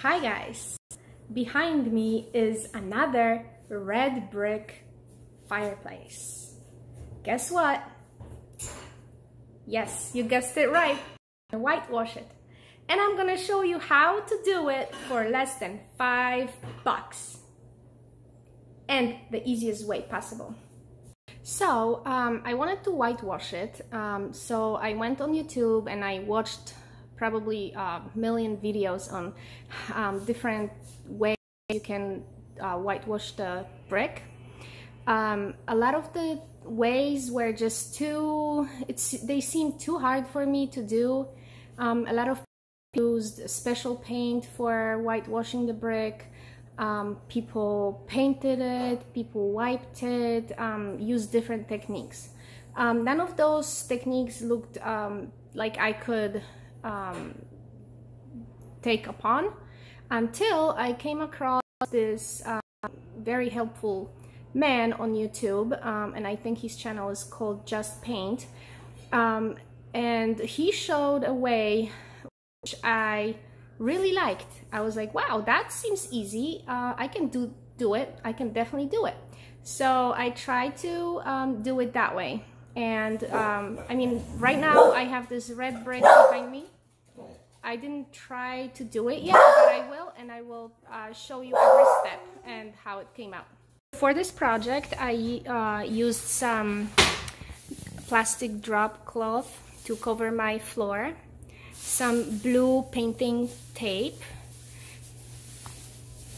Hi guys! Behind me is another red brick fireplace. Guess what? Yes, you guessed it right. I whitewash it. And I'm gonna show you how to do it for less than $5. And the easiest way possible. So, I wanted to whitewash it. So I went on YouTube and I watched probably a million videos on different ways you can whitewash the brick. A lot of the ways were just they seemed too hard for me to do. A lot of people used special paint for whitewashing the brick. People painted it, people wiped it, used different techniques. None of those techniques looked like I could take upon until I came across this very helpful man on YouTube, and I think his channel is called Just Paint, and he showed a way which I really liked. I was like, wow, that seems easy. I can do it. I can definitely do it. So I tried to do it that way. And I mean, right now I have this red brick behind me. I didn't try to do it yet, but I will, and I will show you every step and how it came out. For this project, I used some plastic drop cloth to cover my floor, some blue painting tape.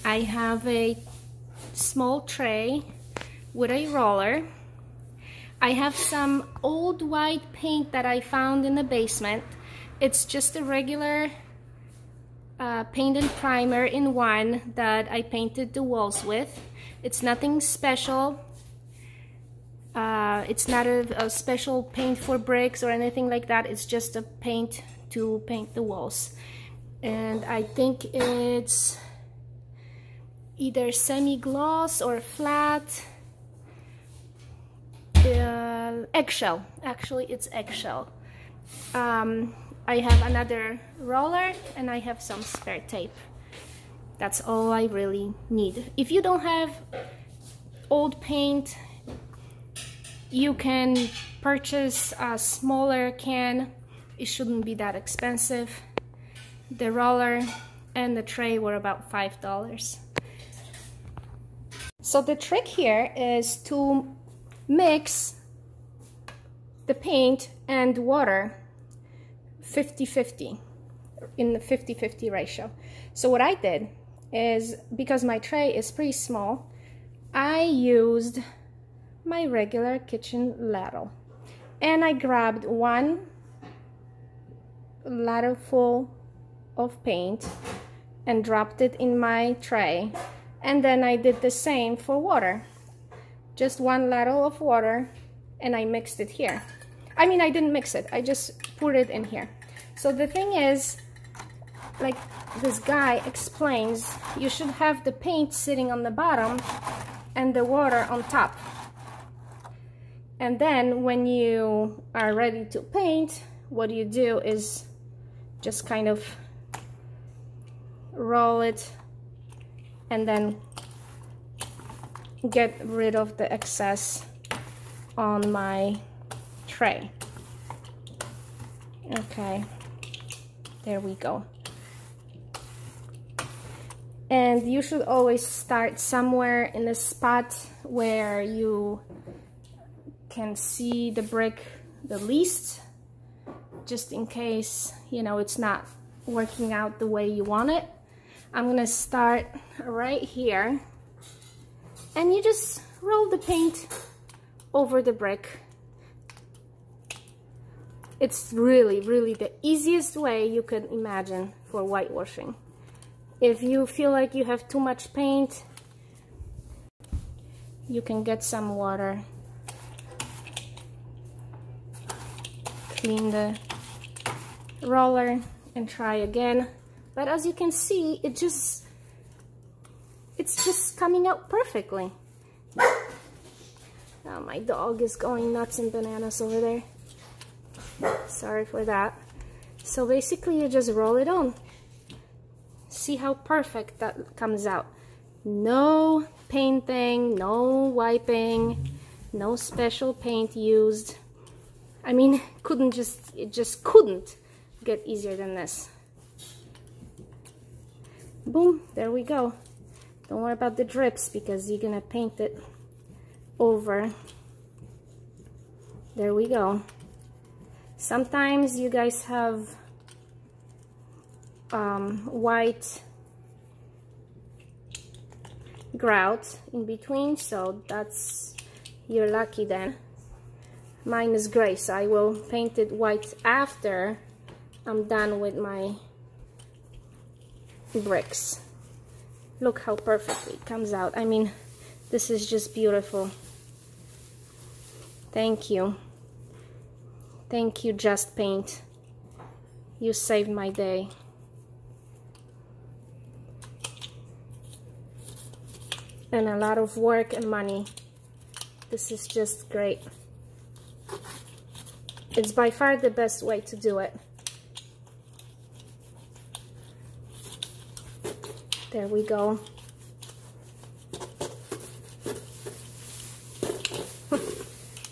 I have a small tray with a roller. I have some old white paint that I found in the basement. It's just a regular paint and primer in one that I painted the walls with. It's nothing special. It's not a special paint for bricks or anything like that. It's just a paint to paint the walls. And I think it's either semi-gloss or flat. Eggshell. Actually, it's eggshell. I have another roller and I have some spare tape. That's all I really need. If you don't have old paint, you can purchase a smaller can. It shouldn't be that expensive. The roller and the tray were about $5. So the trick here is to mix the paint and water 50-50, in the 50-50 ratio. So what I did is, because my tray is pretty small, I used my regular kitchen ladle and I grabbed one ladle full of paint and dropped it in my tray, and then I did the same for water, just one ladle of water, and I mixed it here. I mean, I didn't mix it, I just put it in here. So the thing is, like this guy explains, you should have the paint sitting on the bottom and the water on top. And then when you are ready to paint, what you do is just kind of roll it and then get rid of the excess on my tray. Okay, there we go. And you should always start somewhere in a spot where you can see the brick the least, just in case, you know, it's not working out the way you want it. I'm gonna start right here, and you just roll the paint over the brick. It's really, really the easiest way you could imagine for whitewashing. If you feel like you have too much paint, you can get some water, clean the roller, and try again. But as you can see, it's just coming out perfectly. Now my dog is going nuts and bananas over there. Sorry for that. So basically you just roll it on. See how perfect that comes out. No painting, no wiping, no special paint used. I mean, it just couldn't get easier than this. Boom, there we go. Don't worry about the drips because you're gonna paint it over. There we go. Sometimes you guys have white grout in between, so you're lucky then. Mine is gray, so I will paint it white after I'm done with my bricks. Look how perfectly it comes out. I mean, this is just beautiful. Thank you. Thank you, Just Paint. You saved my day. And a lot of work and money. This is just great. It's by far the best way to do it. There we go.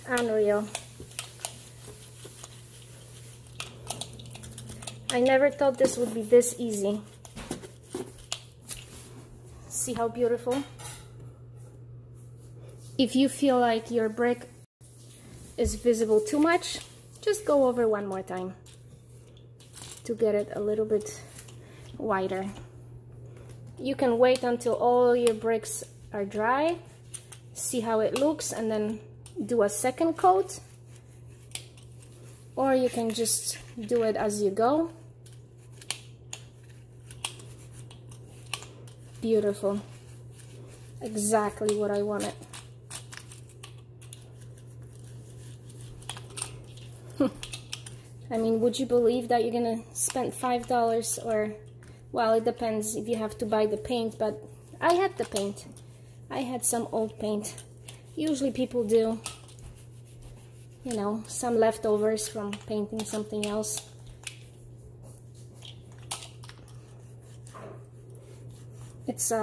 Unreal. I never thought this would be this easy. See how beautiful? If you feel like your brick is visible too much, just go over one more time to get it a little bit wider. You can wait until all your bricks are dry, see how it looks, and then do a second coat. Or you can just do it as you go. Beautiful. Exactly what I wanted. I mean, would you believe that you're gonna spend $5 or, well, it depends if you have to buy the paint, but I had the paint. I had some old paint. Usually people do, you know, some leftovers from painting something else. It's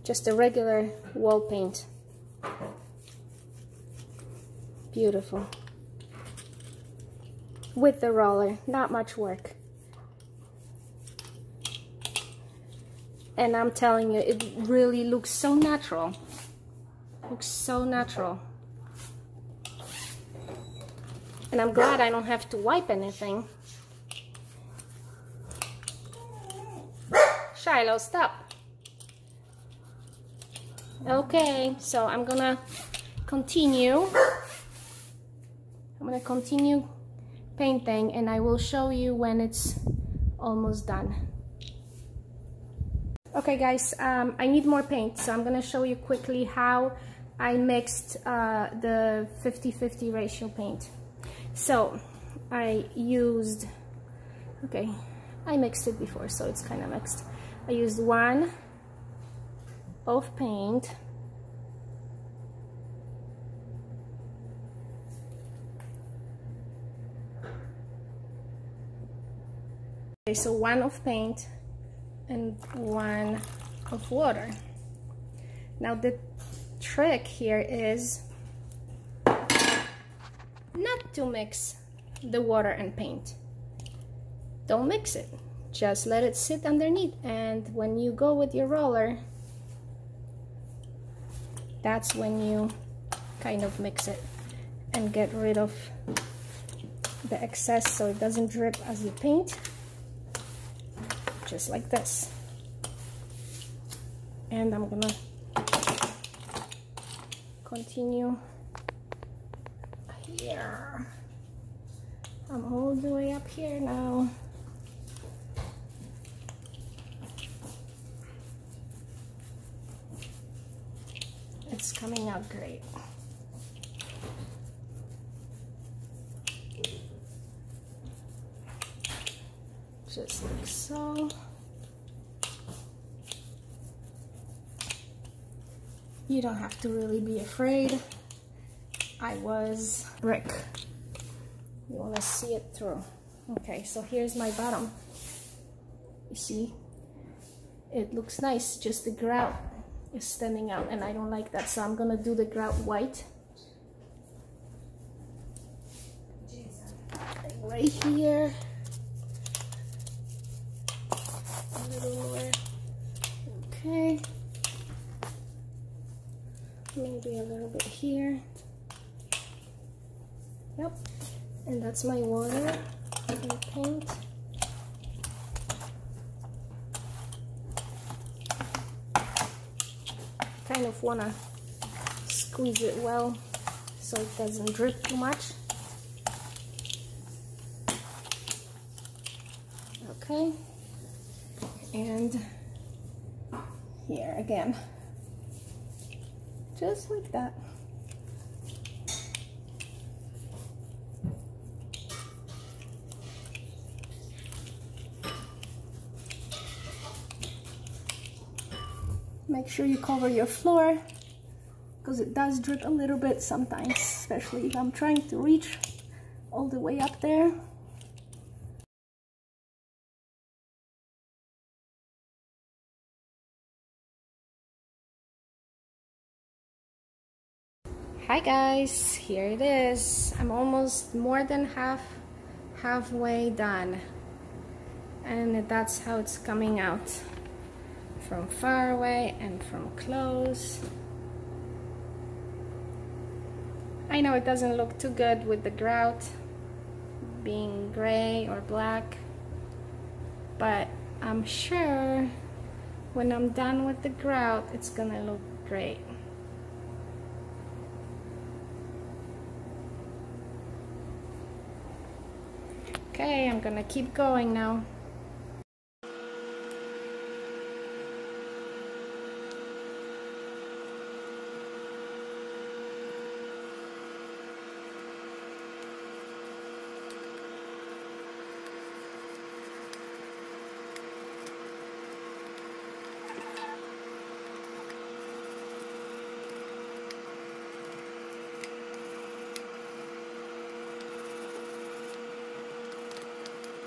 just a regular wall paint. Beautiful. With the roller, not much work. And I'm telling you, it really looks so natural. Looks so natural. And I'm glad I don't have to wipe anything. Shiloh, stop. Okay, so I'm gonna continue. Painting, and I will show you when it's almost done. Okay guys, I need more paint, so I'm gonna show you quickly how I mixed the 50-50 ratio paint. So I used, okay, I mixed it before, so it's kind of mixed. I used 1 of paint, okay, so 1 of paint and 1 of water. Now the trick here is not to mix the water and paint. Don't mix it, just let it sit underneath, and when you go with your roller, that's when you kind of mix it and get rid of the excess so it doesn't drip as you paint. Just like this. And I'm gonna continue here. I'm all the way up here now. It's coming out great. Just like so. You don't have to really be afraid. I was brick. You want to see it through. Okay, so here's my bottom. You see, it looks nice, just the grout is standing out, and I don't like that, so I'm gonna do the grout white. Right here. A little more. Okay. Maybe a little bit here. Yep. And that's my water and paint. Kind of want to squeeze it well so it doesn't drip too much. Okay, and here again, just like that. Make sure you cover your floor because it does drip a little bit sometimes, especially if I'm trying to reach all the way up there. Hi guys, here it is. I'm almost more than halfway done, and that's how it's coming out, from far away and from close. I know it doesn't look too good with the grout being gray or black, but I'm sure when I'm done with the grout it's gonna look great. Okay, I'm gonna keep going now.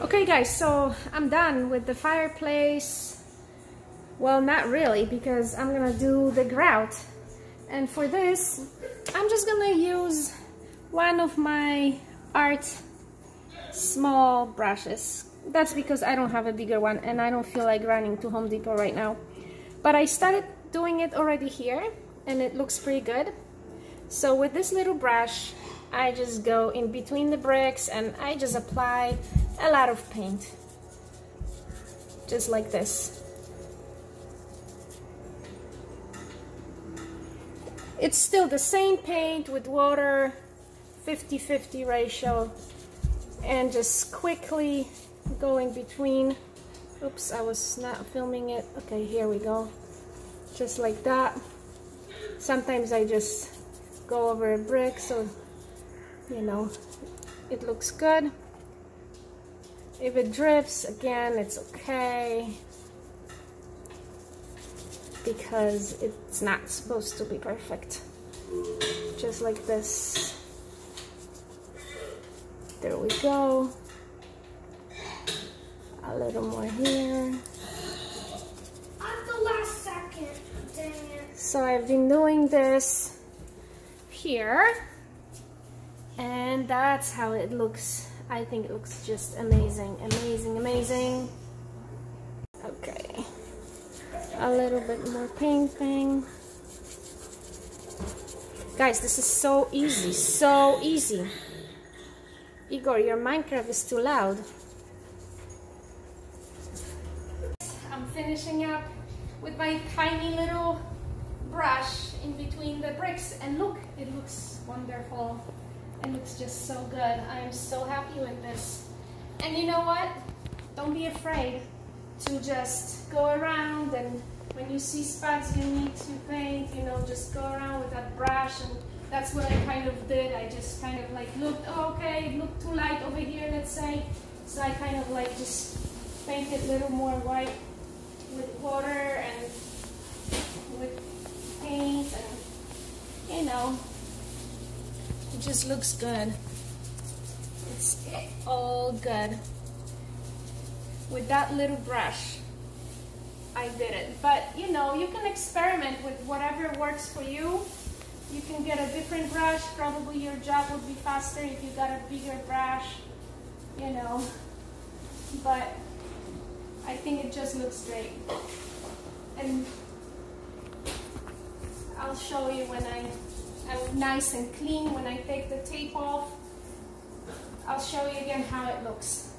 Okay guys, so I'm done with the fireplace. Well, not really, because I'm gonna do the grout. And for this, I'm just gonna use one of my art small brushes. That's because I don't have a bigger one and I don't feel like running to Home Depot right now. But I started doing it already here and it looks pretty good. So with this little brush, I just go in between the bricks and I just apply a lot of paint, just like this. It's still the same paint with water, 50-50 ratio, and just quickly going between. Oops, I was not filming it. Okay, here we go. Just like that. Sometimes I just go over a brick so you know it looks good. If it drips, again, it's okay, because it's not supposed to be perfect. Just like this. There we go. A little more here. At the last second, dang it. So I've been doing this here, and that's how it looks. I think it looks just amazing, amazing, amazing. Okay, a little bit more painting. Guys, this is so easy, so easy. Igor, your Minecraft is too loud. I'm finishing up with my tiny little brush in between the bricks, and look, it looks wonderful. It looks just so good. I am so happy with this. And you know what? Don't be afraid to just go around, and when you see spots you need to paint, you know, just go around with that brush. And that's what I kind of did. I just kind of like looked, oh, okay, it looked too light over here, let's say. So I kind of like just painted a little more white with water and with paint, and you know, it just looks good. It's all good. with that little brush. I did it. But you know, you can experiment with whatever works for you. You can get a different brush. Probably your job would be faster if you got a bigger brush, you know. But I think it just looks great. And I'll show you when I'm nice and clean when I take the tape off. I'll show you again how it looks.